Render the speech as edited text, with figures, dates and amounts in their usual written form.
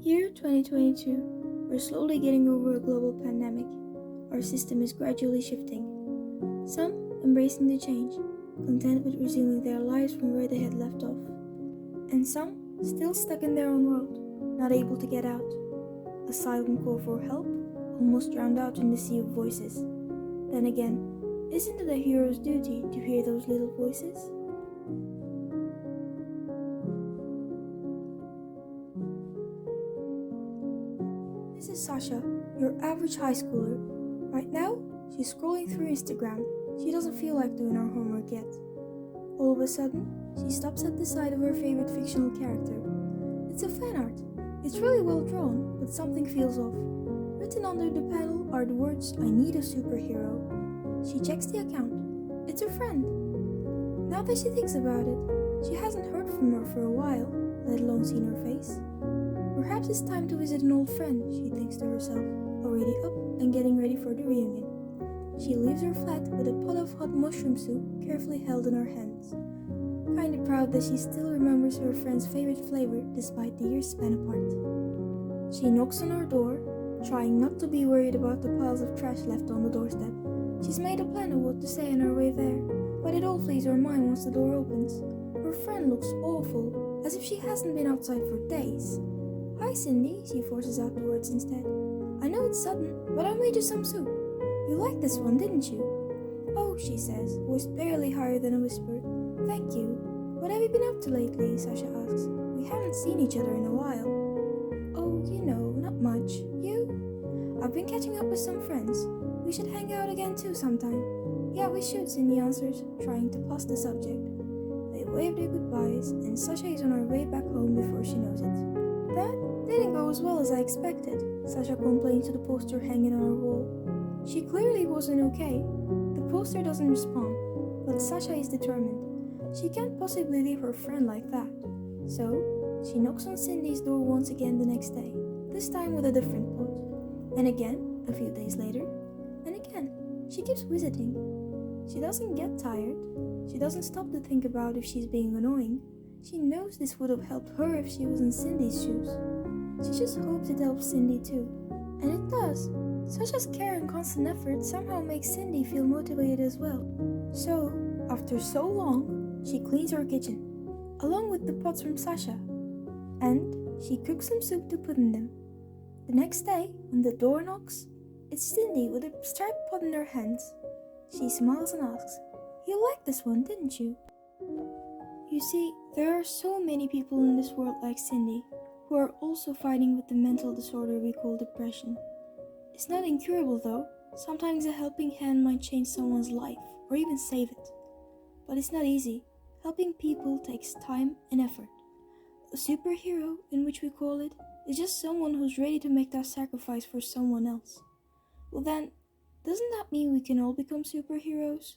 Year 2022, we're slowly getting over a global pandemic. Our system is gradually shifting. Some embracing the change, content with resuming their lives from where they had left off. And some still stuck in their own world, not able to get out. A silent call for help, almost drowned out in the sea of voices. Then again, isn't it a hero's duty to hear those little voices? This is Sasha, your average high schooler. Right now, she's scrolling through Instagram. She doesn't feel like doing her homework yet. All of a sudden, she stops at the side of her favorite fictional character. It's a fan art. It's really well drawn, but something feels off. Written under the panel are the words, "I need a superhero." She checks the account. It's her friend. Now that she thinks about it, she hasn't heard from her for a while, let alone seen her face. Perhaps it's time to visit an old friend, she thinks to herself, already up and getting ready for the reunion. She leaves her flat with a pot of hot mushroom soup carefully held in her hands. Kinda proud that she still remembers her friend's favorite flavor despite the years spent apart. She knocks on her door, trying not to be worried about the piles of trash left on the doorstep. She's made a plan of what to say on her way there, but it all flees her mind once the door opens. Her friend looks awful, as if she hasn't been outside for days. "Hi Cindy," she forces out the words instead. "I know it's sudden, but I made you some soup. You liked this one, didn't you?" "Oh," she says, voice barely higher than a whisper. "Thank you. What have you been up to lately?" Sasha asks. "We haven't seen each other in a while." "Oh, not much. You?" "I've been catching up with some friends. We should hang out again too sometime." "Yeah, we should," Cindy answers, trying to pass the subject. They wave their goodbyes, and Sasha is on her way back home before she knows it. "That didn't go as well as I expected," Sasha complains to the poster hanging on her wall. She clearly wasn't okay. The poster doesn't respond, but Sasha is determined. She can't possibly leave her friend like that. So, she knocks on Cindy's door once again the next day, this time with a different pot. And again, a few days later, and again. She keeps visiting. She doesn't get tired. She doesn't stop to think about if she's being annoying. She knows this would have helped her if she was in Cindy's shoes. She just hopes it helps Cindy too. And it does. Sasha's care and constant effort somehow makes Cindy feel motivated as well. So, after so long, she cleans her kitchen, along with the pots from Sasha. And she cooks some soup to put in them. The next day, when the door knocks, it's Cindy with a striped pot in her hands. She smiles and asks, "You liked this one, didn't you?" You see, there are so many people in this world like Cindy, who are also fighting with the mental disorder we call depression. It's not incurable though. Sometimes a helping hand might change someone's life, or even save it. But it's not easy. Helping people takes time and effort. A superhero, in which we call it, is just someone who's ready to make that sacrifice for someone else. Well then, doesn't that mean we can all become superheroes?